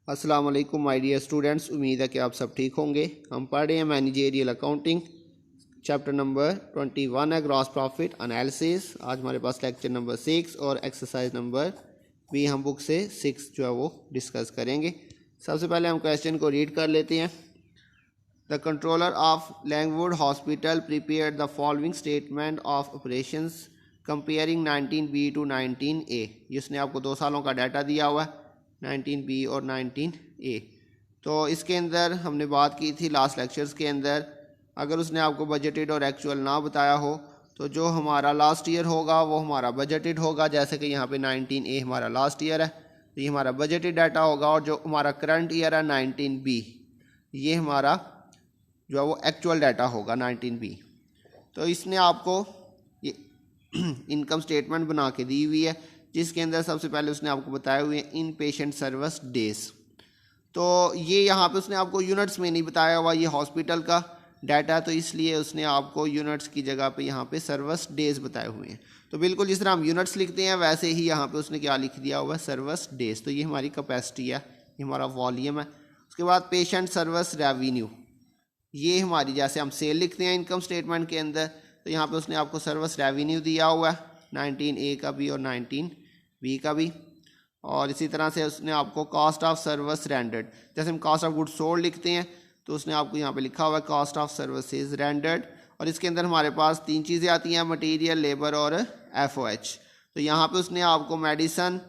अस्सलाम वालेकुम my dear students, उम्मीद है कि आप सब ठीक होंगे। हम पढ़ रहे हैं मैनेजरियल अकाउंटिंग, चैप्टर नंबर 21 है ग्रॉस प्रॉफिट एनालिसिस। आज हमारे पास लेक्चर नंबर 6 और एक्सरसाइज नंबर भी हम बुक से 6 जो है वो डिस्कस करेंगे। सबसे पहले हम क्वेश्चन को रीड कर लेते हैं। The controller of Langwood hospital prepared the following statement of operations comparing 19B to 19A। जिसने आपको 2 सालों का डाटा दिया हुआ है, 19B और 19A। तो इसके अंदर हमने बात की थी लास्ट लेक्चर्स के अंदर, अगर उसने आपको बजटेड और एक्चुअल ना बताया हो तो जो हमारा लास्ट ईयर होगा वो हमारा बजटेड होगा। जैसे कि यहाँ पे 19A हमारा लास्ट ईयर है तो ये हमारा बजटेड डाटा होगा, और जो हमारा करंट ईयर है 19B ये हमारा जो है वो एक्चुअल डाटा होगा 19B। तो इसने आपको ये इनकम स्टेटमेंट बना के दी हुई है, जिसके अंदर सबसे पहले उसने आपको बताए हुए हैं इन पेशेंट सर्विस डेज। तो ये यहाँ पे उसने आपको यूनिट्स में नहीं बताया हुआ, ये हॉस्पिटल का डाटा, तो इसलिए उसने आपको यूनिट्स की जगह पे यहाँ पे सर्विस डेज बताए हुए हैं। तो बिल्कुल जिस तरह हम यूनिट्स लिखते हैं वैसे ही यहाँ पे उसने क्या लिख दिया हुआ है, सर्विस डेज। तो ये हमारी कैपेसिटी है, ये हमारा वॉल्यूम है। उसके बाद पेशेंट सर्विस रेवेन्यू, ये हमारी जैसे हम सेल लिखते हैं इनकम स्टेटमेंट के अंदर, तो यहाँ पे उसने आपको सर्विस रेवेन्यू दिया हुआ है 19A का भी और 19B का भी। और इसी तरह से उसने आपको कॉस्ट ऑफ सर्विस रेंडर्ड, जैसे हम कॉस्ट ऑफ गुड्स सोल्ड लिखते हैं तो उसने आपको यहाँ पे लिखा हुआ है कॉस्ट ऑफ सर्विसेज रेंडर्ड। और इसके अंदर हमारे पास 3 चीज़ें आती हैं, मटेरियल, लेबर और FOH। तो यहाँ पे उसने आपको मेडिसन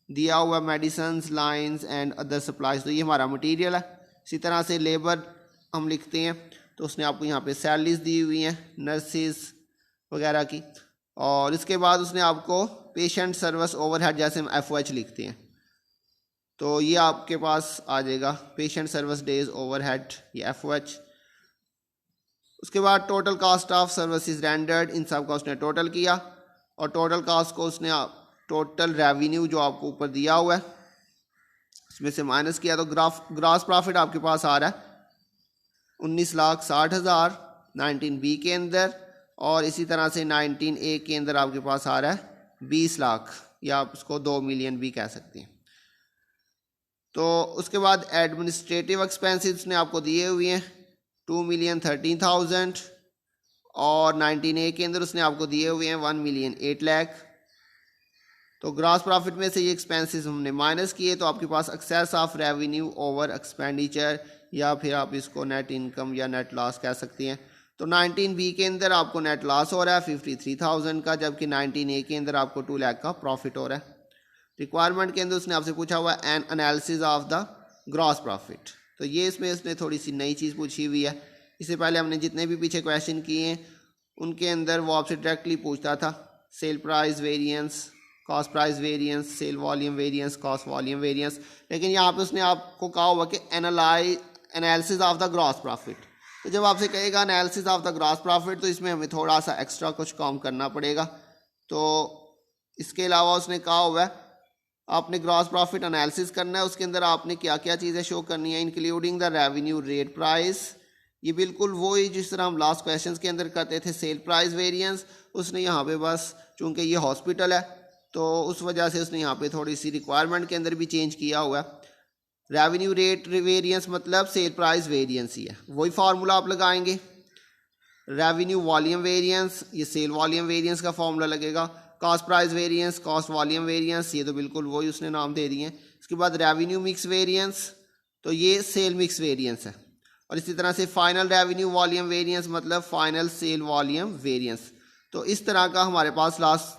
दिया हुआ, medicine lines and other supplies, तो ये हमारा मटीरियल है। इसी तरह से लेबर हम लिखते हैं तो उसने आपको यहाँ पे सैलरीज दी हुई हैं नर्सिस वगैरह की। और इसके बाद उसने आपको पेशेंट सर्विस ओवरहेड, जैसे हम FOH लिखते हैं तो ये आपके पास आ जाएगा पेशेंट सर्विस डेज ओवरहेड, ये FOH। उसके बाद total cost of services rendered, इन सब का उसने टोटल किया, और टोटल कॉस्ट को उसने टोटल रेवेन्यू जो आपको ऊपर दिया हुआ है इसमें से माइनस किया, तो ग्रॉस प्रॉफिट आपके पास आ रहा है 19,60,000 19B के अंदर, और इसी तरह से 19A के अंदर आपके पास आ रहा है 20 लाख, या आप उसको 2 मिलियन भी कह सकते हैं। तो उसके बाद एडमिनिस्ट्रेटिव एक्सपेंसेस ने आपको दिए हुए हैं 2,13,000, और 19A के अंदर उसने आपको दिए हुए हैं 1,08,00,000। तो ग्रॉस प्रॉफिट में से ये एक्सपेंसेस हमने माइनस किए, तो आपके पास excess of revenue over expenditure, या फिर आप इसको नेट इनकम या नेट लॉस कह सकते हैं। तो 19B के अंदर आपको नेट लॉस हो रहा है 53,000 का, जबकि 19A के अंदर आपको 2 लाख का प्रॉफिट हो रहा है। रिक्वायरमेंट के अंदर उसने आपसे पूछा हुआ है N analysis of the gross profit, तो ये इसमें उसने थोड़ी सी नई चीज़ पूछी हुई है। इससे पहले हमने जितने भी पीछे क्वेश्चन किए हैं उनके अंदर वो आपसे डायरेक्टली पूछता था sale price variance, cost price variance, sale volume variance, cost volume variance. लेकिन यहाँ पे उसने आपको कहा हुआ कि analysis of the gross profit. तो जब आपसे कहेगा analysis of the gross profit तो इसमें हमें थोड़ा सा एक्स्ट्रा कुछ काम करना पड़ेगा। तो इसके अलावा उसने कहा हुआ है आपने ग्रॉस प्रॉफिट एनालिसिस करना है, उसके अंदर आपने क्या क्या चीज़ें शो करनी है, including the revenue rate price. ये बिल्कुल वही जिस तरह हम लास्ट क्वेश्चन के अंदर करते थे सेल प्राइस वेरिएंस, उसने यहाँ पे बस चूँकि ये हॉस्पिटल है तो उस वजह से उसने यहाँ पे थोड़ी सी रिक्वायरमेंट के अंदर भी चेंज किया हुआ है। रेवेन्यू रेट वेरिएंस मतलब सेल प्राइस वेरिएंस ही है, वही फार्मूला आप लगाएंगे। रेवेन्यू वॉल्यूम वेरिएंस, ये सेल वॉल्यूम वेरिएंस का फार्मूला लगेगा। Cost price variance, cost volume variance, ये तो बिल्कुल वही उसने नाम दे दिए हैं। इसके बाद रेवेन्यू मिक्स वेरिएंस, तो ये सेल मिक्स वेरिएंस है। और इसी तरह से फाइनल रेवेन्यू वॉल्यूम वेरिएंस मतलब फाइनल सेल वॉल्यूम वेरिएंस। तो इस तरह का हमारे पास लास्ट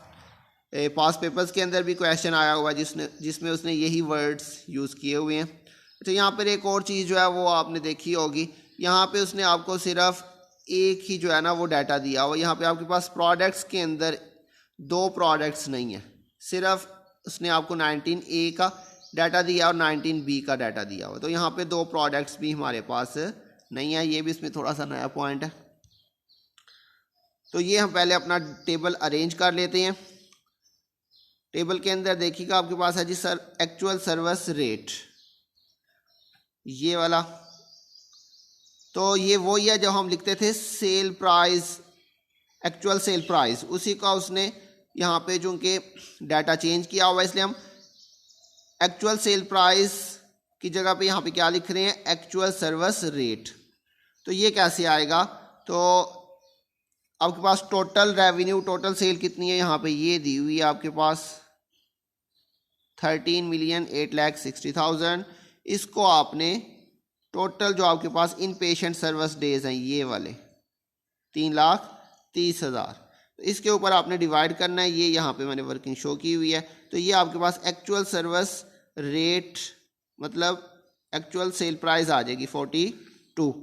पास पेपर्स के अंदर भी क्वेश्चन आया हुआ है जिसमें उसने यही वर्ड्स यूज़ किए हुए हैं। अच्छा, यहाँ पर एक और चीज़ जो है वो आपने देखी होगी, यहाँ पे उसने आपको सिर्फ एक ही जो है ना वो डाटा दिया हुआ। यहाँ पे आपके पास प्रोडक्ट्स के अंदर 2 प्रोडक्ट्स नहीं है, सिर्फ उसने आपको 19A का डाटा दिया और 19B का डाटा दिया हुआ। तो यहाँ पे 2 प्रोडक्ट्स भी हमारे पास नहीं है, ये भी इसमें थोड़ा सा नया पॉइंट है। तो ये हम पहले अपना टेबल अरेंज कर लेते हैं। टेबल के अंदर देखिएगा आपके पास है जी सर एक्चुअल सर्विस रेट, ये वाला। तो ये वही है जो हम लिखते थे sale price, actual sale price, उसी का उसने यहाँ पे चूँकि डाटा चेंज किया हुआ है इसलिए हम एक्चुअल सेल प्राइस की जगह पे यहाँ पे क्या लिख रहे हैं, एक्चुअल सर्विस रेट। तो ये कैसे आएगा, तो आपके पास टोटल रेवेन्यू, टोटल सेल कितनी है, यहाँ पे ये दी हुई है आपके पास 13,08,60,000। इसको आपने टोटल जो आपके पास इन पेशेंट सर्विस डेज हैं ये वाले 3,30,000, तो इसके ऊपर आपने डिवाइड करना है। ये यहाँ पे मैंने वर्किंग शो की हुई है। तो ये आपके पास एक्चुअल सर्विस रेट मतलब एक्चुअल सेल प्राइस आ जाएगी 42। तो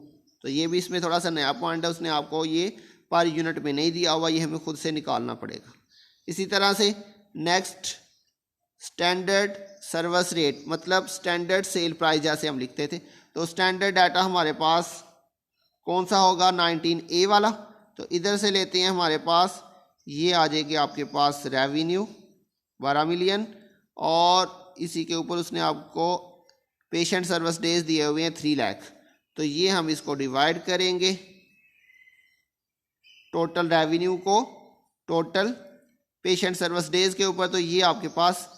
ये भी इसमें थोड़ा सा नया पॉइंट है, उसने आपको ये पर यूनिट में नहीं दिया हुआ, ये हमें खुद से निकालना पड़ेगा। इसी तरह से नेक्स्ट स्टैंडर्ड सर्विस रेट मतलब स्टैंडर्ड सेल प्राइस जैसे हम लिखते थे, तो स्टैंडर्ड डाटा हमारे पास कौन सा होगा, 19A वाला। तो इधर से लेते हैं, हमारे पास ये आ जाएगी आपके पास रेवेन्यू 12 मिलियन, और इसी के ऊपर उसने आपको पेशेंट सर्विस डेज दिए हुए हैं 3 लाख। तो ये हम इसको डिवाइड करेंगे टोटल रेवेन्यू को टोटल पेशेंट सर्विस डेज के ऊपर, तो ये आपके पास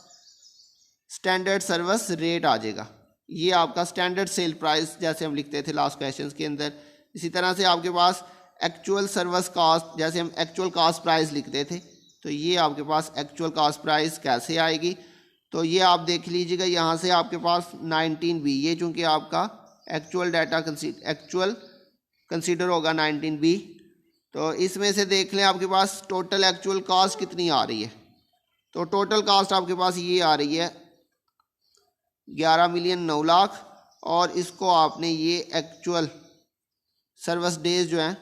स्टैंडर्ड सर्विस रेट आ जाएगा। ये आपका स्टैंडर्ड सेल प्राइस जैसे हम लिखते थे लास्ट क्वेश्चन के अंदर। इसी तरह से आपके पास एक्चुअल सर्विस कास्ट, जैसे हम एक्चुअल कास्ट प्राइस लिखते थे, तो ये आपके पास एक्चुअल कास्ट प्राइस कैसे आएगी, तो ये आप देख लीजिएगा। यहाँ से आपके पास 19B, ये चूँकि आपका एक्चुअल डाटा एक्चुअल कंसीडर होगा 19B, तो इसमें से देख लें आपके पास टोटल एक्चुअल कास्ट कितनी आ रही है। तो टोटल कास्ट आपके पास ये आ रही है 11,09,00,000, और इसको आपने ये एक्चुअल सर्विस डेज जो हैं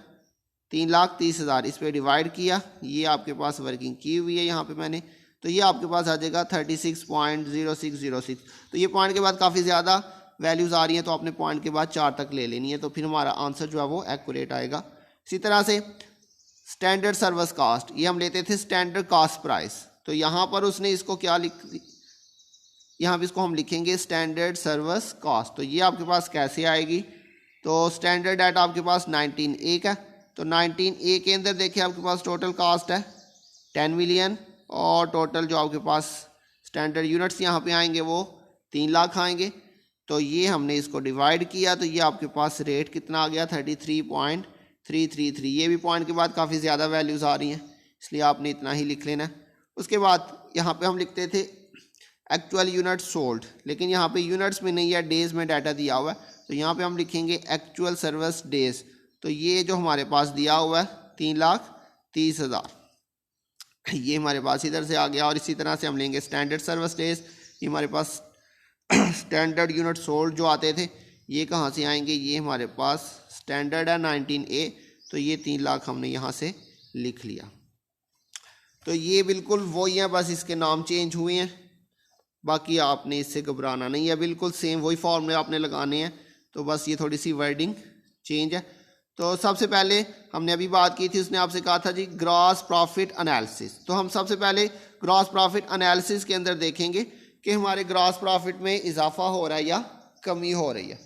3,30,000 इस पर डिवाइड किया। ये आपके पास वर्किंग की हुई है यहाँ पे मैंने, तो ये आपके पास आ जाएगा 36.0606। तो ये पॉइंट के बाद काफ़ी ज़्यादा वैल्यूज़ आ रही हैं, तो आपने पॉइंट के बाद 4 तक ले लेनी है, तो फिर हमारा आंसर जो है वो एक्यूरेट आएगा। इसी तरह से स्टैंडर्ड सर्विस कास्ट, ये हम लेते थे स्टैंडर्ड कास्ट प्राइस, तो यहाँ पर उसने इसको क्या यहाँ पे इसको हम लिखेंगे स्टैंडर्ड सर्विस कास्ट। तो ये आपके पास कैसे आएगी, तो स्टैंडर्ड डाटा आपके पास 19A का, तो 19A के अंदर देखिए आपके पास टोटल कास्ट है 10 मिलियन, और टोटल जो आपके पास स्टैंडर्ड यूनिट्स यहाँ पे आएंगे वो 3 लाख आएंगे। तो ये हमने इसको डिवाइड किया, तो ये आपके पास रेट कितना आ गया 33.333। ये भी पॉइंट के बाद काफ़ी ज़्यादा वैल्यूज़ आ रही हैं, इसलिए आपने इतना ही लिख लेना। उसके बाद यहाँ पे हम लिखते थे एक्चुअल यूनिट सोल्ड, लेकिन यहाँ पे यूनिट्स में नहीं है, डेज में डाटा दिया हुआ है, तो यहाँ पे हम लिखेंगे एक्चुअल सर्विस डेज। तो ये जो हमारे पास दिया हुआ है 3,30,000, ये हमारे पास इधर से आ गया। और इसी तरह से हम लेंगे स्टैंडर्ड सर्विस डेज, ये हमारे पास स्टैंडर्ड यूनिट सोल्ड जो आते थे, ये कहाँ से आएंगे, ये हमारे पास स्टैंडर्ड है 19A, तो ये 3 लाख हमने यहाँ से लिख लिया। तो ये बिल्कुल वही है, बस इसके नाम चेंज हुए हैं, बाकी आपने इससे घबराना नहीं है, बिल्कुल सेम वही फॉर्मूले आपने लगाने हैं, तो बस ये थोड़ी सी वर्डिंग चेंज है। तो सबसे पहले हमने अभी बात की थी, उसने आपसे कहा था जी ग्रॉस प्रॉफिट एनालिसिस। तो हम सबसे पहले ग्रॉस प्रॉफिट एनालिसिस के अंदर देखेंगे कि हमारे ग्रॉस प्रॉफिट में इजाफा हो रहा है या कमी हो रही है।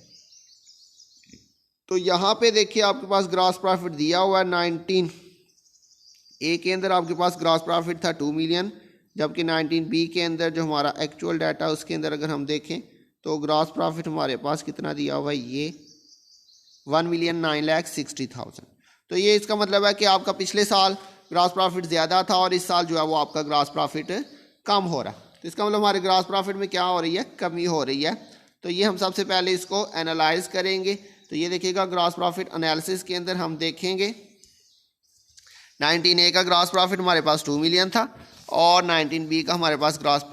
तो यहाँ पे देखिए आपके पास ग्रॉस प्रॉफिट दिया हुआ है 19A के अंदर आपके पास ग्रॉस प्रॉफिट था 2 मिलियन, जबकि 19B के अंदर जो हमारा एक्चुअल डाटा उसके अंदर अगर हम देखें तो ग्रॉस प्रॉफिट हमारे पास कितना दिया हुआ है, ये 1,09,60,000। तो ये इसका मतलब है कि आपका पिछले साल ग्रॉस प्रॉफिट ज़्यादा था और इस साल जो है वो आपका ग्रॉस प्रॉफिट कम हो रहा है। तो इसका मतलब हमारे ग्रॉस प्रॉफिट में क्या हो रही है, कमी हो रही है। तो ये हम सबसे पहले इसको एनालाइज करेंगे। तो ये देखिएगा ग्रॉस प्रॉफिट एनालिसिस के अंदर हम देखेंगे 19A का ग्रॉस प्रॉफिट हमारे पास 2 मिलियन था और 19B का हमारे पास ग्रॉस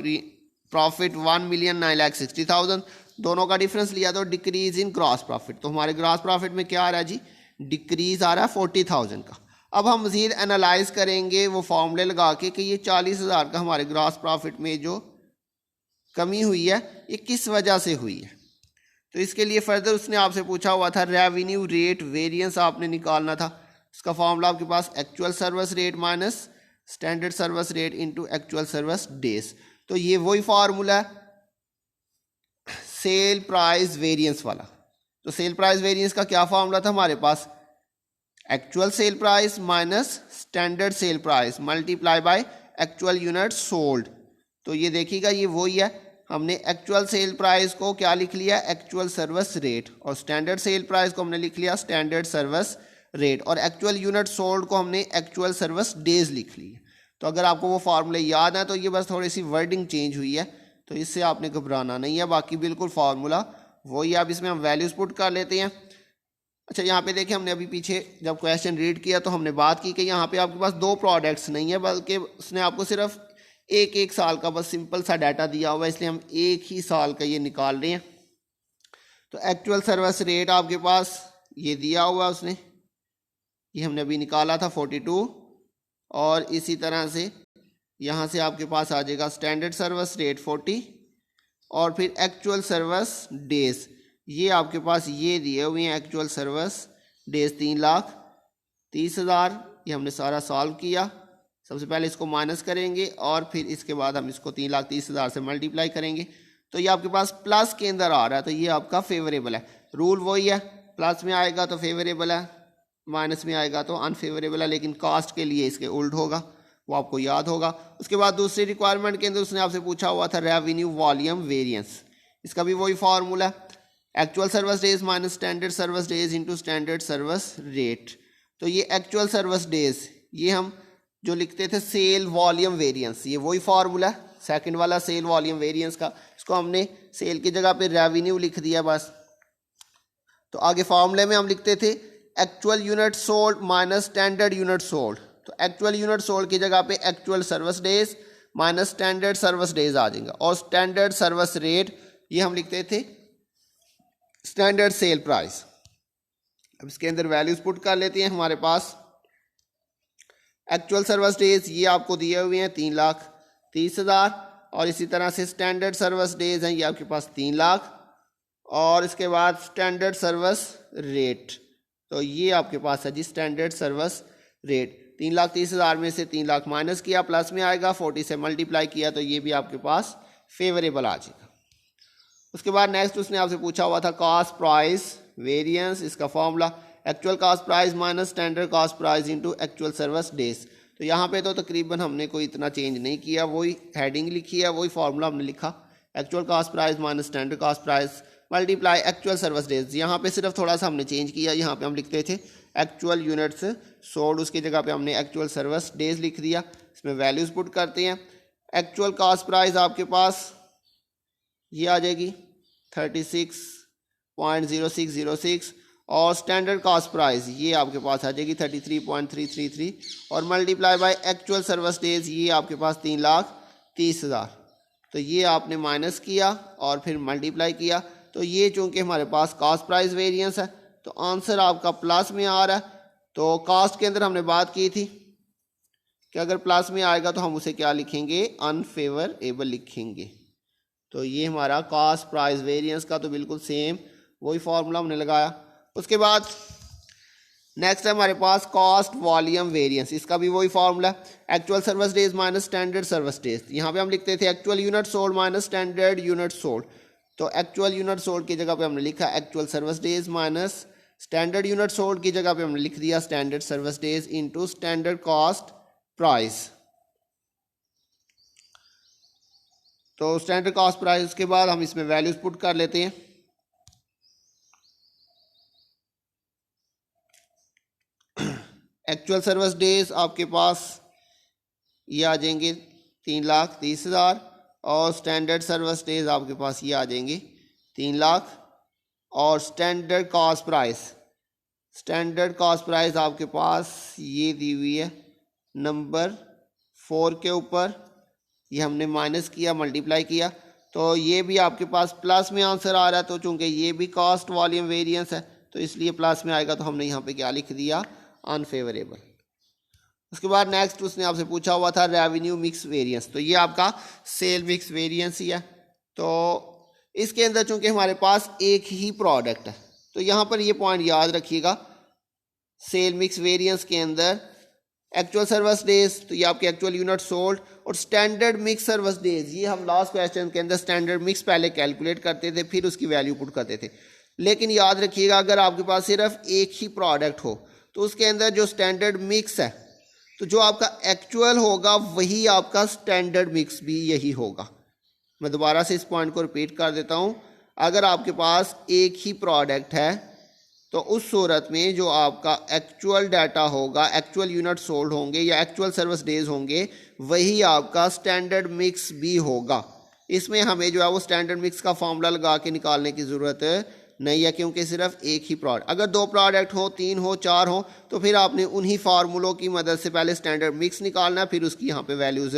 प्रॉफिट 1,09,60,000। दोनों का डिफरेंस लिया तो डिक्रीज इन ग्रॉस प्रॉफिट। तो हमारे ग्रॉस प्रॉफिट में क्या आ रहा है जी, डिक्रीज आ रहा है 40,000 का। अब हम मज़ीद एनालाइज करेंगे वो फॉर्मूले लगा के कि ये 40,000 का हमारे ग्रॉस प्रॉफिट में जो कमी हुई है ये किस वजह से हुई है। तो इसके लिए फर्दर उसने आपसे पूछा हुआ था रेवेन्यू रेट वेरिएंस आपने निकालना था। इसका फॉर्मूला आपके पास actual service rate minus standard service rate into actual service days. तो ये वही फार्मूला है सेल प्राइस वेरिएंस वाला। तो सेल प्राइस वेरिएंस का क्या फार्मूला था हमारे पास, actual sale price minus standard sale price multiply by actual unit sold. तो ये देखिएगा ये वही है हमने एक्चुअल सेल प्राइस को क्या लिख लिया, एक्चुअल सर्विस रेट, और स्टैंडर्ड सेल प्राइस को हमने लिख लिया स्टैंडर्ड सर्विस रेट, और एक्चुअल यूनिट सोल्ड को हमने एक्चुअल सर्विस डेज लिख लिया। तो अगर आपको वो फार्मूले याद है तो ये बस थोड़ी सी वर्डिंग चेंज हुई है, तो इससे आपने घबराना नहीं है, बाकी बिल्कुल फार्मूला वही। आप इसमें हम वैल्यूज़ पुट कर लेते हैं। अच्छा, यहाँ पे देखिए हमने अभी पीछे जब क्वेश्चन रीड किया तो हमने बात की कि यहाँ पे आपके पास दो प्रोडक्ट्स नहीं है, बल्कि उसने आपको सिर्फ एक साल का बस सिंपल सा डाटा दिया हुआ है, इसलिए हम एक ही साल का ये निकाल रहे हैं। तो एक्चुअल सर्विस रेट आपके पास ये दिया हुआ है उसने, ये हमने अभी निकाला था 42, और इसी तरह से यहाँ से आपके पास आ जाएगा स्टैंडर्ड सर्विस रेट 40, और फिर एक्चुअल सर्विस डेज ये आपके पास ये दिए हुए हैं। एक्चुअल सर्विस डेज 3,30,000, ये हमने सारा सॉल्व किया। सबसे पहले इसको माइनस करेंगे और फिर इसके बाद हम इसको 3,30,000 से मल्टीप्लाई करेंगे, तो ये आपके पास प्लस के अंदर आ रहा है, तो ये आपका फेवरेबल है। रूल वही है, प्लस में आएगा तो फेवरेबल है, माइनस में आएगा तो अनफेवरेबल है, लेकिन कास्ट के लिए इसके उल्ट होगा, वो आपको याद होगा। उसके बाद दूसरी रिक्वायरमेंट के अंदर उसने आपसे पूछा हुआ था रेवेन्यू वॉल्यूम वेरिएंस, इसका भी वही फार्मूला है, actual service days minus standard service days into standard service rate. तो ये एक्चुअल सर्विस डेज ये हम जो लिखते थे सेल वॉल्यूम वेरिएंस, ये वही फार्मूला है सेकंड वाला सेल वॉल्यूम वेरिएंस का, इसको हमने सेल की जगह पे रेवेन्यू लिख दिया बस। तो आगे फार्मूले में हम लिखते थे actual unit sold minus standard unit sold, तो एक्चुअल यूनिट सोल्ड की जगह पे actual service days minus standard service days आ जाएगा, और स्टैंडर्ड सर्विस रेट ये हम लिखते थे स्टैंडर्ड सेल प्राइस। अब इसके अंदर वैल्यूज पुट कर लेते हैं। हमारे पास एक्चुअल सर्विस डेज ये आपको दिए हुए हैं 3,30,000, और इसी तरह से स्टैंडर्ड सर्विस डेज हैं ये आपके पास 3 लाख, और इसके बाद स्टैंडर्ड सर्विस रेट, तो ये आपके पास है जी स्टैंडर्ड सर्विस रेट। 3,30,000 में से 3 लाख माइनस किया, प्लस में आएगा, 40 से मल्टीप्लाई किया, तो ये भी आपके पास फेवरेबल आ जाएगा। उसके बाद नेक्स्ट उसने आपसे पूछा हुआ था कॉस्ट प्राइस वेरिएंस, इसका formula actual cost price minus standard cost price into actual service days. तो यहाँ पे तो तकरीबन हमने कोई इतना चेंज नहीं किया, वही हेडिंग लिखी है, वही फार्मूला हमने लिखा, actual cost price minus standard cost price multiply actual service days. यहाँ पे सिर्फ थोड़ा सा हमने चेंज किया, यहाँ पे हम लिखते थे एक्चुअल यूनिट्स सोल्ड, उसकी जगह पे हमने एक्चुअल सर्विस डेज लिख दिया। इसमें वैल्यूज पुट करते हैं। एक्चुअल कॉस्ट प्राइस आपके पास ये आ जाएगी 36.0606, और स्टैंडर्ड कॉस्ट प्राइस ये आपके पास आ जाएगी 33.333, और multiply by actual service days ये आपके पास 3,30,000। तो ये आपने माइनस किया और फिर मल्टीप्लाई किया, तो ये चूँकि हमारे पास कॉस्ट प्राइस वेरिएंस है तो आंसर आपका प्लस में आ रहा है। तो कॉस्ट के अंदर हमने बात की थी कि अगर प्लस में आएगा तो हम उसे क्या लिखेंगे, अनफेवरेबल लिखेंगे। तो ये हमारा कॉस्ट प्राइस वेरिएंस का तो बिल्कुल सेम वही फार्मूला हमने लगाया। उसके बाद नेक्स्ट है हमारे पास कॉस्ट वॉल्यूम वेरिएंस, इसका भी वही formula, actual service days minus standard service days. यहाँ पे हम लिखते थे actual unit sold minus standard unit sold, तो एक्चुअल यूनिट सोल्ड की जगह पे हमने लिखा actual service days minus standard unit sold की जगह पे हमने लिख दिया standard service days into standard cost price. तो स्टैंडर्ड कॉस्ट प्राइस के बाद हम इसमें वैल्यूज पुट कर लेते हैं। एक्चुअल सर्विस डेज आपके पास ये आ जाएंगे 3,30,000, और स्टैंडर्ड सर्विस डेज आपके पास ये आ जाएंगे 3 लाख, और स्टैंडर्ड कॉस्ट प्राइस आपके पास ये दी हुई है नंबर 4 के ऊपर, ये हमने माइनस किया मल्टीप्लाई किया, तो ये भी आपके पास प्लस में आंसर आ रहा है। तो चूंकि ये भी कॉस्ट वॉल्यूम वेरिएंस है तो इसलिए प्लस में आएगा, तो हमने यहाँ पे क्या लिख दिया, अनफेवरेबल। उसके बाद नेक्स्ट उसने आपसे पूछा हुआ था रेवेन्यू मिक्स वेरिएंस, तो ये आपका सेल मिक्स वेरिएंस ही है। तो इसके अंदर चूंकि हमारे पास एक ही प्रोडक्ट है तो यहाँ पर ये पॉइंट याद रखिएगा, सेल मिक्स वेरिएंस के अंदर एक्चुअल सर्विस डेज तो ये आपके एक्चुअल यूनिट सोल्ड, और स्टैंडर्ड मिक्स सर्विस डेज ये हम लास्ट क्वेश्चन के अंदर स्टैंडर्ड मिक्स पहले कैलकुलेट करते थे फिर उसकी वैल्यू पुट करते थे। लेकिन याद रखिएगा अगर आपके पास सिर्फ एक ही प्रोडक्ट हो तो उसके अंदर जो स्टैंडर्ड मिक्स है तो जो आपका एक्चुअल होगा वही आपका स्टैंडर्ड मिक्स भी यही होगा। मैं दोबारा से इस पॉइंट को रिपीट कर देता हूँ। अगर आपके पास एक ही प्रोडक्ट है तो उस सूरत में जो आपका एक्चुअल डाटा होगा, एक्चुअल यूनिट सोल्ड होंगे या एक्चुअल सर्विस डेज होंगे, वही आपका स्टैंडर्ड मिक्स भी होगा। इसमें हमें जो है वो स्टैंडर्ड मिक्स का फॉर्मूला लगा के निकालने की ज़रूरत नहीं है, क्योंकि सिर्फ एक ही प्रोडक्ट, अगर 2 प्रोडक्ट हो, 3 हो, 4 हो, तो फिर आपने उन्हीं फार्मूलों की मदद से पहले स्टैंडर्ड मिक्स निकालना है, फिर उसकी यहाँ पे वैल्यूज़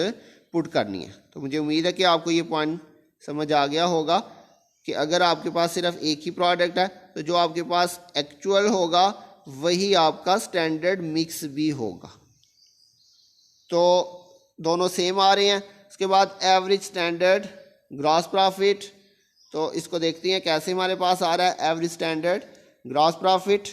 पुट करनी है। तो मुझे उम्मीद है कि आपको ये पॉइंट समझ आ गया होगा कि अगर आपके पास सिर्फ एक ही प्रोडक्ट है तो जो आपके पास एक्चुअल होगा वही आपका स्टैंडर्ड मिक्स भी होगा। तो दोनों सेम आ रहे हैं। उसके बाद एवरेज स्टैंडर्ड ग्रॉस प्रॉफिट, तो इसको देखते हैं कैसे हमारे पास आ रहा है एवरेज स्टैंडर्ड ग्रॉस प्रॉफिट।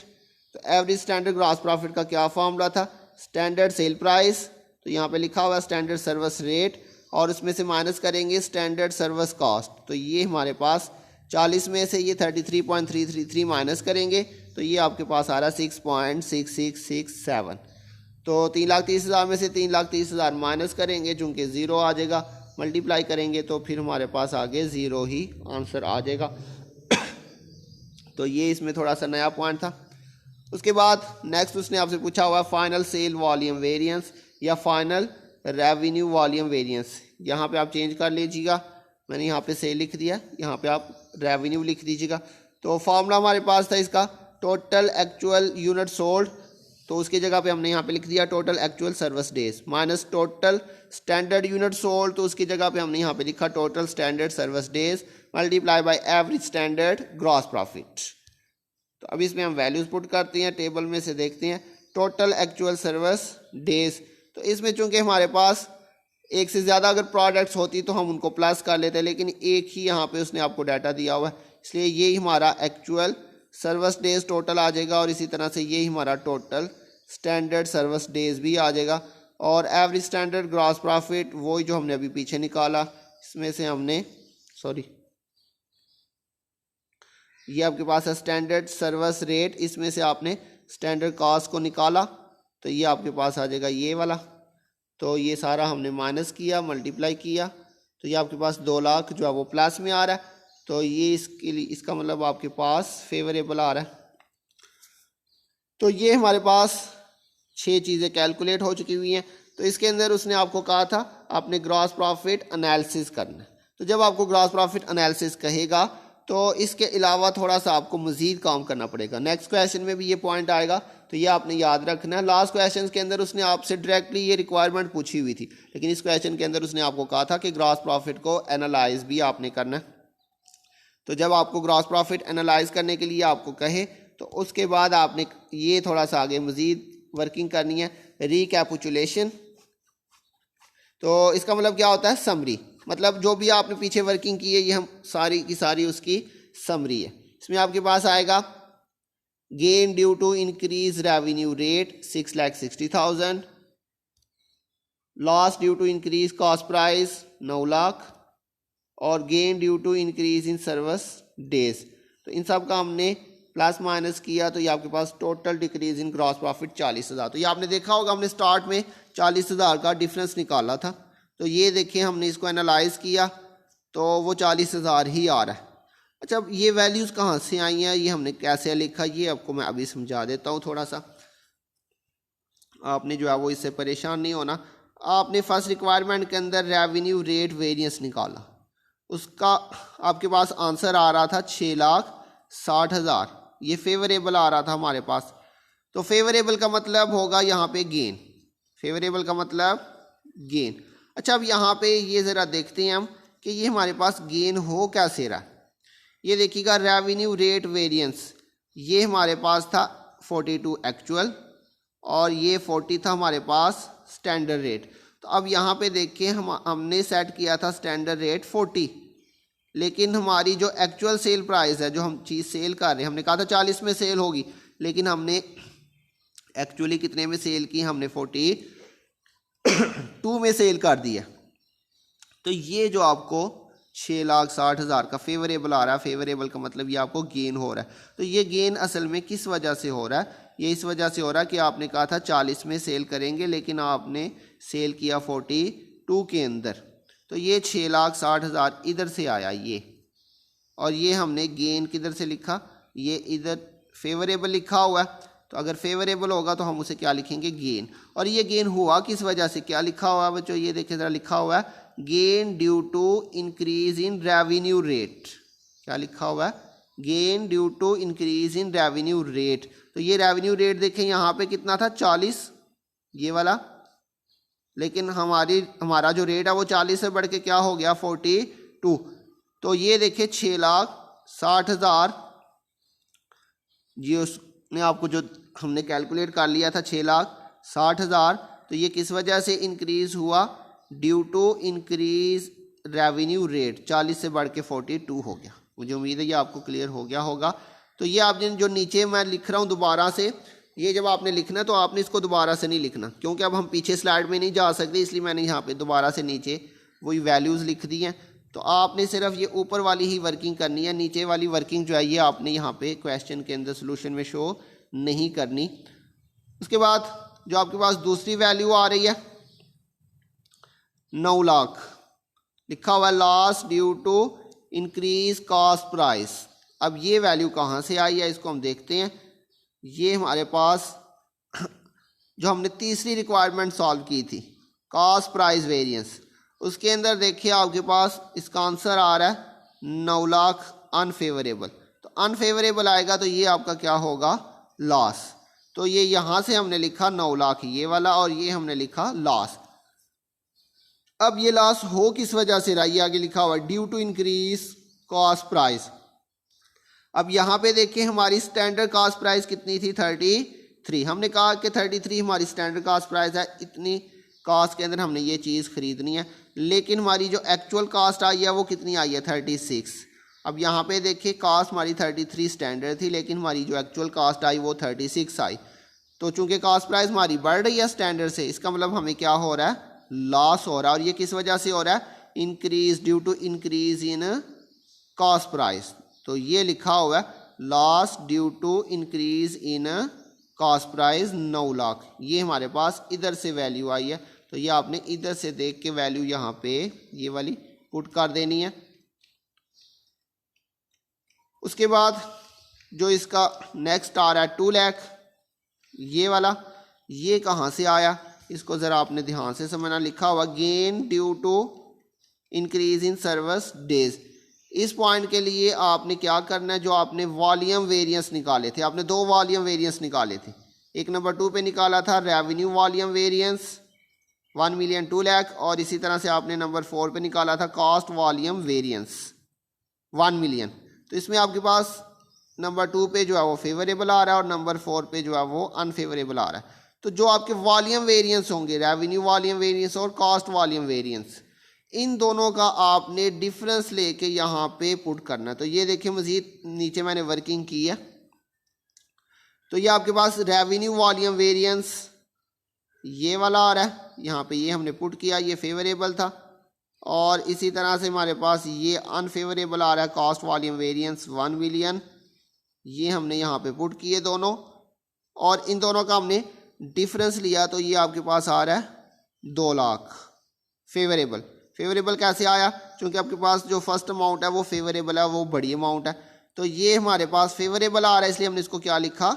तो एवरेज स्टैंडर्ड ग्रॉस प्रॉफिट का क्या फॉर्मूला था, स्टैंडर्ड सेल प्राइस, तो यहाँ पे लिखा हुआ है स्टैंडर्ड सर्विस रेट, और उसमें से माइनस करेंगे स्टैंडर्ड सर्विस कॉस्ट। तो ये हमारे पास 40 में से ये 33.333 माइनस करेंगे तो ये आपके पास आ रहा है 6.6667। तो 3,30,000 में से 3,30,000 माइनस करेंगे, चूँकि ज़ीरो आ जाएगा, मल्टीप्लाई करेंगे तो फिर हमारे पास आगे ज़ीरो ही आंसर आ जाएगा। तो ये इसमें थोड़ा सा नया पॉइंट था। उसके बाद नेक्स्ट उसने आपसे पूछा हुआ फाइनल सेल वॉल्यूम वेरिएंस या फाइनल रेवेन्यू वॉल्यूम वेरिएंस। यहाँ पे आप चेंज कर लीजिएगा, मैंने यहाँ पे सेल लिख दिया, यहाँ पे आप रेवेन्यू लिख दीजिएगा। तो फॉर्मूला हमारे पास था इसका टोटल एक्चुअल यूनिट सोल्ड, तो उसकी जगह पे हमने यहाँ पे लिख दिया total actual service days, minus total standard unit sold, तो उसकी जगह पे हमने यहाँ पे लिखा total standard service days multiply by average standard gross profit. तो अब इसमें हम वैल्यूज पुट करते हैं, टेबल में से देखते हैं टोटल एक्चुअल सर्विस डेज। तो इसमें चूंकि हमारे पास एक से ज़्यादा अगर प्रोडक्ट्स होती तो हम उनको प्लस कर लेते, लेकिन एक ही यहाँ पे उसने आपको डाटा दिया हुआ है, इसलिए यही हमारा एक्चुअल सर्विस डेज टोटल आ जाएगा, और इसी तरह से यही हमारा टोटल स्टैंडर्ड सर्विस डेज भी आ जाएगा। और एवरेज स्टैंडर्ड ग्रॉस प्रॉफिट वही जो हमने अभी पीछे निकाला, इसमें से हमने ये आपके पास है स्टैंडर्ड सर्विस रेट, इसमें से आपने स्टैंडर्ड कॉस्ट को निकाला, तो ये आपके पास आ जाएगा ये वाला। तो ये सारा हमने माइनस किया, मल्टीप्लाई किया, तो ये आपके पास 2 लाख जो है वो प्लस में आ रहा है। तो ये इसके लिए इसका मतलब आपके पास फेवरेबल आ रहा है। तो ये हमारे पास 6 चीज़ें कैलकुलेट हो चुकी हुई हैं। तो इसके अंदर उसने आपको कहा था आपने ग्रॉस प्रॉफिट एनालिसिस करना है। तो जब आपको ग्रॉस प्रॉफिट एनालिसिस कहेगा तो इसके अलावा थोड़ा सा आपको मज़ीद काम करना पड़ेगा। नेक्स्ट क्वेश्चन में भी ये पॉइंट आएगा, तो ये आपने याद रखना है। लास्ट क्वेश्चन के अंदर उसने आपसे डायरेक्टली ये रिक्वायरमेंट पूछी हुई थी, लेकिन इस क्वेश्चन के अंदर उसने आपको कहा था कि ग्रॉस प्रॉफिट को एनालाइज भी आपने करना है। तो जब आपको ग्रॉस प्रॉफिट एनालाइज करने के लिए आपको कहे तो उसके बाद आपने ये थोड़ा सा आगे मज़ीद वर्किंग करनी है, रिकैपिचुलेशन। तो इसका मतलब क्या होता है, समरी, मतलब जो भी आपने पीछे वर्किंग की है ये हम सारी की सारी उसकी समरी है। इसमें आपके पास आएगा gain due to increase revenue rate 6,60,000, loss due to increase cost price 9 lakh, और gain due to increase in service days. तो इन सब का हमने प्लस माइनस किया, तो ये आपके पास total decrease in gross profit 40,000। तो ये आपने देखा होगा हमने स्टार्ट में 40,000 का डिफरेंस निकाला था। तो ये देखिए हमने इसको एनालाइज किया तो वो 40,000 ही आ रहा है। अच्छा, अब ये वैल्यूज़ कहाँ से आई हैं, ये हमने कैसे लिखा, ये आपको मैं अभी समझा देता हूँ। थोड़ा सा आपने जो है वो इससे परेशान नहीं होना। आपने फर्स्ट रिक्वायरमेंट के अंदर रेवेन्यू रेट वेरिएंस निकाला, उसका आपके पास आंसर आ रहा था 6,60,000, ये फेवरेबल आ रहा था हमारे पास। तो फेवरेबल का मतलब होगा यहाँ पे गेन, फेवरेबल का मतलब गेन। अच्छा, अब यहाँ पे ये ज़रा देखते हैं हम कि ये हमारे पास गेन हो कैसे रहा। ये देखिएगा रेवेन्यू रेट वेरिएंस, ये हमारे पास था 42 एक्चुअल और ये 40 था हमारे पास स्टैंडर्ड रेट। तो अब यहाँ पे देखिए हमने सेट किया था स्टैंडर्ड रेट 40, लेकिन हमारी जो एक्चुअल सेल प्राइस है, जो हम चीज़ सेल कर रहे हैं, हमने कहा था 40 में सेल होगी, लेकिन हमने एक्चुअली कितने में सेल की, हमने 42 में सेल कर दिया। तो ये जो आपको 6,60,000 का फेवरेबल आ रहा है, फेवरेबल का मतलब ये आपको गेन हो रहा है। तो ये गेन असल में किस वजह से हो रहा है, ये इस वजह से हो रहा है कि आपने कहा था 40 में सेल करेंगे, लेकिन आपने सेल किया 42 के अंदर। तो ये 6,60,000 इधर से आया ये, और ये हमने गेन किधर से लिखा, ये इधर फेवरेबल लिखा हुआ है। तो अगर फेवरेबल होगा तो हम उसे क्या लिखेंगे, गेन। और ये गेन हुआ किस वजह से, क्या लिखा हुआ है बच्चों, ये देखिए ज़रा, लिखा हुआ है gain due to increase in revenue rate. क्या लिखा हुआ है, gain due to increase in revenue rate. तो ये रेवेन्यू रेट देखें यहाँ पे कितना था, 40, ये वाला, लेकिन हमारा जो रेट है वो 40 से बढ़ के क्या हो गया, 42। तो ये देखिए 6,60,000, ये उसने आपको जो हमने कैलकुलेट कर लिया था 6,60,000, तो ये किस वजह से इंक्रीज हुआ, due to increase revenue rate, 40 से बढ़ के 42 हो गया। मुझे उम्मीद है ये आपको क्लियर हो गया होगा। तो ये आपने जो नीचे मैं लिख रहा हूँ दोबारा से, ये जब आपने लिखना है तो आपने इसको दोबारा से नहीं लिखना, क्योंकि अब हम पीछे स्लाइड में नहीं जा सकते, इसलिए मैंने यहाँ पे दोबारा से नीचे वही वैल्यूज़ लिख दी हैं। तो आपने सिर्फ ये ऊपर वाली ही वर्किंग करनी है, नीचे वाली वर्किंग जो है ये आपने यहाँ पे क्वेश्चन के अंदर सोल्यूशन में शो नहीं करनी। उसके बाद जो आपके पास दूसरी वैल्यू आ रही है 9 लाख, लिखा हुआ है loss due to increase cost price. अब ये वैल्यू कहाँ से आई है, इसको हम देखते हैं। ये हमारे पास जो हमने तीसरी रिक्वायरमेंट सॉल्व की थी, कॉस्ट प्राइस वेरिएंस, उसके अंदर देखिए आपके पास इसका आंसर आ रहा है 9 लाख अनफेवरेबल। तो अनफेवरेबल आएगा तो ये आपका क्या होगा, लॉस। तो ये यहाँ से हमने लिखा 9 लाख ये वाला, और ये हमने लिखा लॉस। अब ये लॉस हो किस वजह से रहा, ये आगे लिखा हुआ due to increase cost price. अब यहाँ पे देखिए हमारी स्टैंडर्ड कॉस्ट प्राइस कितनी थी, 33। हमने कहा कि 33 हमारी स्टैंडर्ड कॉस्ट प्राइस है, इतनी कॉस्ट के अंदर हमने ये चीज़ खरीदनी है। लेकिन हमारी जो एक्चुअल कॉस्ट आई है वो कितनी आई है, 36। अब यहाँ पे देखिए कॉस्ट हमारी 33 स्टैंडर्ड थी, लेकिन हमारी जो एक्चुअल कॉस्ट आई वो 36 आई। तो चूंकि कॉस्ट प्राइस हमारी बढ़ रही है स्टैंडर्ड से, इसका मतलब हमें क्या हो रहा है, लॉस हो रहा है। और ये किस वजह से हो रहा है, increase due to increase in cost price. तो ये लिखा हुआ है loss due to increase in cost price 9 lakh. ये हमारे पास इधर से वैल्यू आई है, तो ये आपने इधर से देख के वैल्यू यहाँ पे ये वाली पुट कर देनी है। उसके बाद जो इसका नेक्स्ट आ रहा है 2 लाख, ये वाला, ये कहाँ से आया, इसको ज़रा आपने ध्यान से समझना। लिखा हुआ gain due to increase in service days. इस पॉइंट के लिए आपने क्या करना है, जो आपने वॉल्यूम वेरिएंस निकाले थे, आपने 2 वॉल्यूम वेरिएंस निकाले थे। एक नंबर 2 पे निकाला था revenue volume variance 1 million 2 lakh, और इसी तरह से आपने नंबर 4 पे निकाला था कॉस्ट वॉल्यूम वेरिएंस 1 मिलियन। तो इसमें आपके पास नंबर 2 पे जो है वो फेवरेबल आ रहा है, और नंबर 4 पे जो है वो अनफेवरेबल आ रहा है। तो जो आपके वॉल्यूम वेरिएंस होंगे, रेवेन्यू वॉल्यूम वेरिएंस और कॉस्ट वॉल्यूम वेरिएंस, इन दोनों का आपने डिफरेंस लेके यहाँ पे पुट करना है। तो ये देखिए मजीद नीचे मैंने वर्किंग की है। तो ये आपके पास रेवेन्यू वॉल्यूम वेरिएंस ये वाला आ रहा है, यहाँ पे ये हमने पुट किया, ये फेवरेबल था। और इसी तरह से हमारे पास ये अनफेवरेबल आ रहा है, कॉस्ट वॉल्यूम वेरिएंस 1 मिलियन, ये हमने यहाँ पे पुट किए दोनों, और इन दोनों का हमने डिफरेंस लिया। तो ये आपके पास आ रहा है 2 लाख फेवरेबल। फेवरेबल कैसे आया, क्योंकि आपके पास जो फर्स्ट अमाउंट है वो फेवरेबल है, वो बड़ी अमाउंट है। तो ये हमारे पास फेवरेबल आ रहा है, इसलिए हमने इसको क्या लिखा,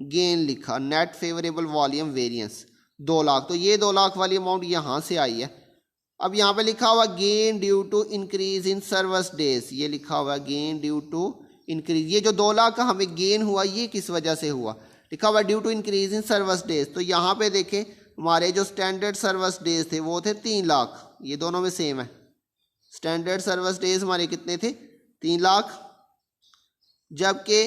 गेन लिखा, net favourable volume variance 2 lakh. तो ये 2 लाख वाली अमाउंट यहाँ से आई है। अब यहाँ पे लिखा हुआ gain due to increase in service days, ये लिखा हुआ गेन ड्यू टू इंक्रीज। ये जो 2 लाख का हमें गेन हुआ ये किस वजह से हुआ, लिखा हुआ due to increase in service days. तो यहाँ पे देखें हमारे जो स्टैंडर्ड सर्विस डेज थे वो थे 3 लाख, ये दोनों में सेम है। स्टैंडर्ड सर्विस डेज हमारे कितने थे, 3 लाख, जबकि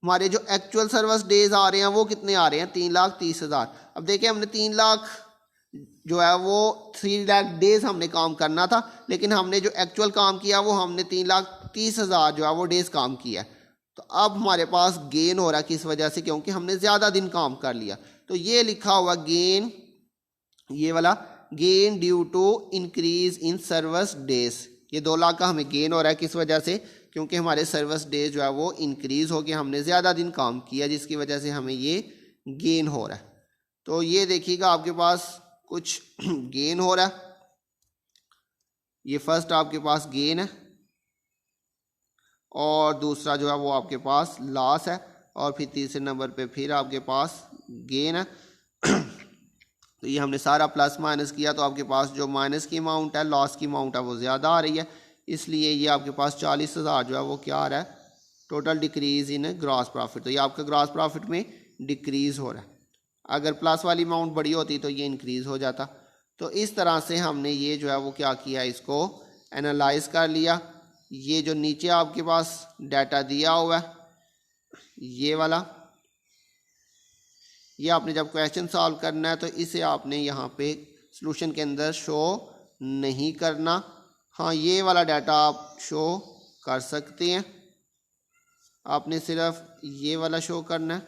हमारे जो एक्चुअल सर्विस डेज आ रहे हैं वो कितने आ रहे हैं, 3,30,000। अब देखिए हमने 3 लाख जो है वो 3 लाख डेज हमने काम करना था, लेकिन हमने जो एक्चुअल काम किया वो हमने 3,30,000 जो है वो डेज काम किया। तो अब हमारे पास गेन हो रहा है किस वजह से, क्योंकि हमने ज़्यादा दिन काम कर लिया। तो ये लिखा हुआ गेन, ये वाला gain due to increase in service days, ये 2 लाख का हमें गेन हो रहा है किस वजह से, क्योंकि हमारे सर्विस डेज जो है वो इंक्रीज हो गया, हमने ज़्यादा दिन काम किया, जिसकी वजह से हमें ये गेन हो रहा है। तो ये देखिएगा आपके पास कुछ गेन हो रहा है। ये फर्स्ट आपके पास गेन है और दूसरा जो है वो आपके पास लॉस है और फिर तीसरे नंबर पे फिर आपके पास गेन है। तो ये हमने सारा प्लस माइनस किया तो आपके पास जो माइनस की अमाउंट है, लॉस की अमाउंट है वो ज़्यादा आ रही है, इसलिए ये आपके पास 40,000 जो है वो क्या आ रहा है, टोटल डिक्रीज़ इन ग्रॉस प्रॉफिट। तो ये आपका ग्रॉस प्रॉफिट में डिक्रीज़ हो रहा है। अगर प्लस वाली अमाउंट बड़ी होती तो ये इंक्रीज़ हो जाता। तो इस तरह से हमने ये जो है वो क्या किया, इसको एनालाइज कर लिया। ये जो नीचे आपके पास डाटा दिया हुआ है ये वाला, ये आपने जब क्वेश्चन सॉल्व करना है तो इसे आपने यहाँ पे सॉल्यूशन के अंदर शो नहीं करना। हाँ, ये वाला डाटा आप शो कर सकते हैं, आपने सिर्फ ये वाला शो करना है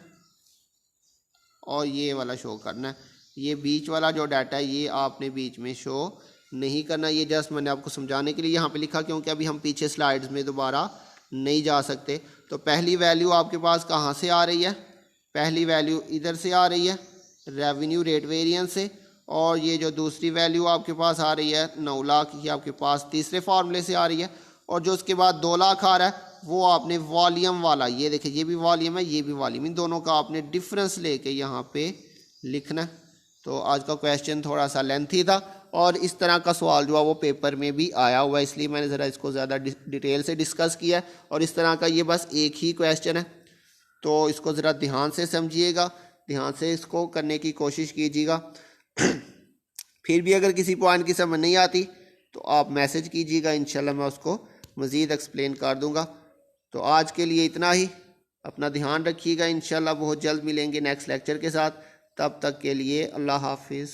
और ये वाला शो करना है। ये बीच वाला जो डाटा है ये आपने बीच में शो नहीं करना। ये जस्ट मैंने आपको समझाने के लिए यहाँ पे लिखा, क्योंकि अभी हम पीछे स्लाइड्स में दोबारा नहीं जा सकते। तो पहली वैल्यू आपके पास कहाँ से आ रही है, पहली वैल्यू इधर से आ रही है रेवेन्यू रेट वेरिएंस से, और ये जो दूसरी वैल्यू आपके पास आ रही है 9 लाख, ये आपके पास तीसरे फार्मूले से आ रही है। और जो उसके बाद 2 लाख आ रहा है वो आपने वॉल्यूम वाला, ये देखिए ये भी वॉल्यूम है ये भी वॉल्यूम, इन दोनों का आपने डिफरेंस लेके यहाँ पे लिखना है। तो आज का क्वेश्चन थोड़ा सा लेंथी था और इस तरह का सवाल जो है वो पेपर में भी आया हुआ है, इसलिए मैंने ज़रा इसको ज़्यादा डिटेल से डिस्कस किया है। और इस तरह का ये बस एक ही क्वेश्चन है, तो इसको ज़रा ध्यान से समझिएगा, ध्यान से इसको करने की कोशिश कीजिएगा। फिर भी अगर किसी पॉइंट की समझ नहीं आती तो आप मैसेज कीजिएगा, इंशाल्लाह मैं उसको मज़ीद एक्सप्लेन कर दूंगा। तो आज के लिए इतना ही, अपना ध्यान रखिएगा, इंशाल्लाह बहुत जल्द मिलेंगे नेक्स्ट लेक्चर के साथ। तब तक के लिए अल्लाह हाफिज़।